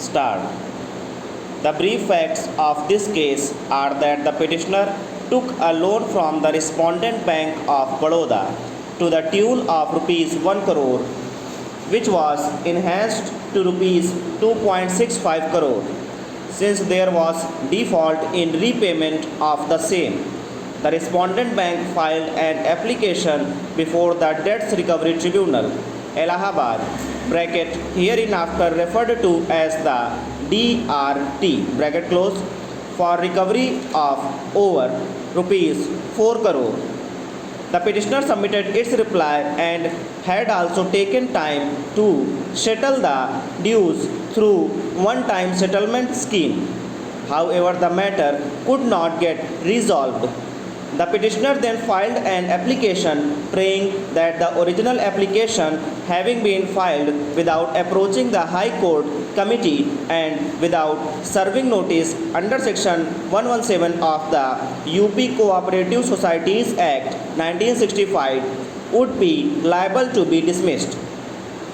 start. The brief facts of this case are that the petitioner took a loan from the respondent Bank of Baroda to the tune of rupees 1 crore, which was enhanced to rupees 2.65 crore since there was default in repayment of the same. The respondent bank filed an application before the Debts Recovery Tribunal, Allahabad, bracket hereinafter referred to as the DRT, bracket close, for recovery of over rupees 4 crore. The petitioner submitted its reply and had also taken time to settle the dues through one-time settlement scheme. However, the matter could not get resolved. The petitioner then filed an application praying that the original application, having been filed without approaching the High Court committee and without serving notice under section 117 of the UP Cooperative Societies Act 1965, would be liable to be dismissed.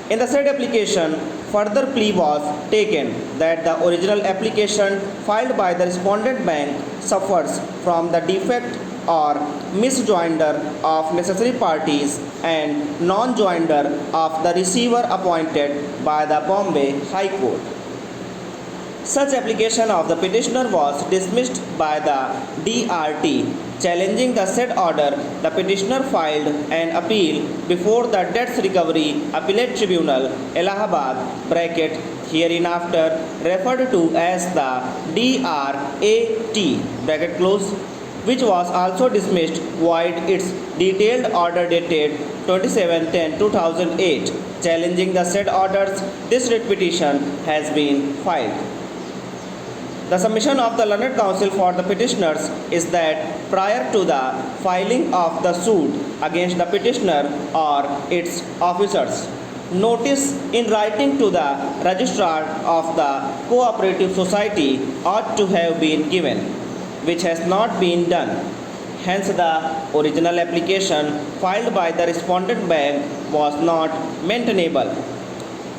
In the said application, further plea was taken that the original application filed by the respondent bank suffers from the defect or misjoinder of necessary parties and non-joinder of the receiver appointed by the Bombay High Court. Such application of the petitioner was dismissed by the DRT. Challenging the said order, the petitioner filed an appeal before the Debts Recovery Appellate Tribunal, Allahabad, bracket hereinafter referred to as the DRAT, bracket close, which was also dismissed void its detailed order dated 27/10/2008. Challenging the said orders, this writ petition has been filed. The submission of the learned counsel for the petitioners is that prior to the filing of the suit against the petitioner or its officers, notice in writing to the registrar of the cooperative society ought to have been given, which has not been done. Hence, the original application filed by the respondent bank was not maintainable.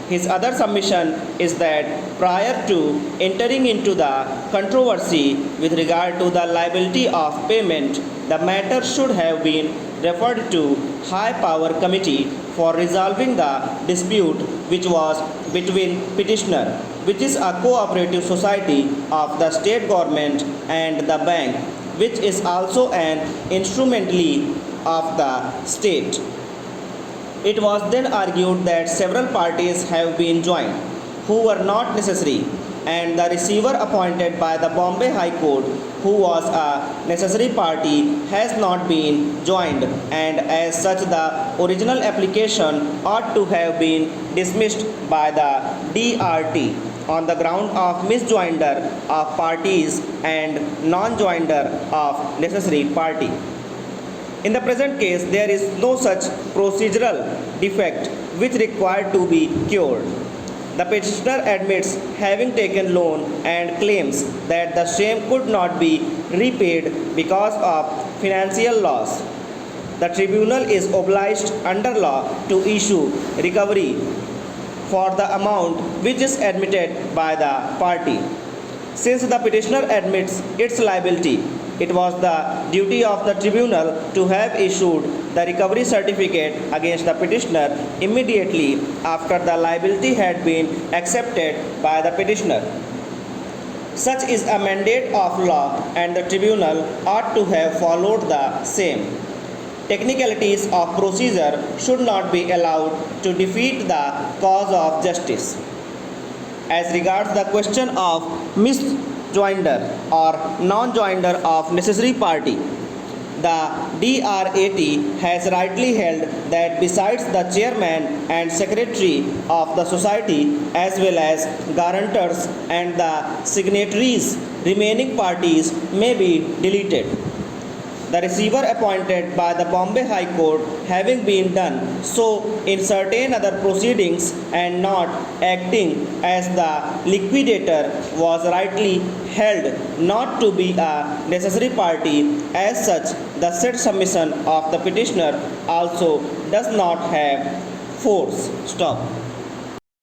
His other submission is that prior to entering into the controversy with regard to the liability of payment, the matter should have been referred to High Power Committee for resolving the dispute, which was between petitioner, which is a cooperative society of the state government, and the bank, which is also an instrumentally of the state. It was then argued that several parties have been joined who were not necessary, and the receiver appointed by the Bombay High Court, who was a necessary party, has not been joined, and as such the original application ought to have been dismissed by the DRT on the ground of misjoinder of parties and non-joinder of necessary party. In the present case, there is no such procedural defect which required to be cured. The petitioner admits having taken loan and claims that the same could not be repaid because of financial loss. The tribunal is obliged under law to issue recovery for the amount which is admitted by the party. Since the petitioner admits its liability, it was the duty of the tribunal to have issued the recovery certificate against the petitioner immediately after the liability had been accepted by the petitioner. Such is a mandate of law, and the tribunal ought to have followed the same. Technicalities of procedure should not be allowed to defeat the cause of justice. As regards the question of misjoinder or non-joinder of necessary party, the DRAT has rightly held that besides the chairman and secretary of the society, as well as guarantors and the signatories, remaining parties may be deleted. The receiver appointed by the Bombay High Court having been done so in certain other proceedings and not acting as the liquidator was rightly held not to be a necessary party. As such, the said submission of the petitioner also does not have force. Stop.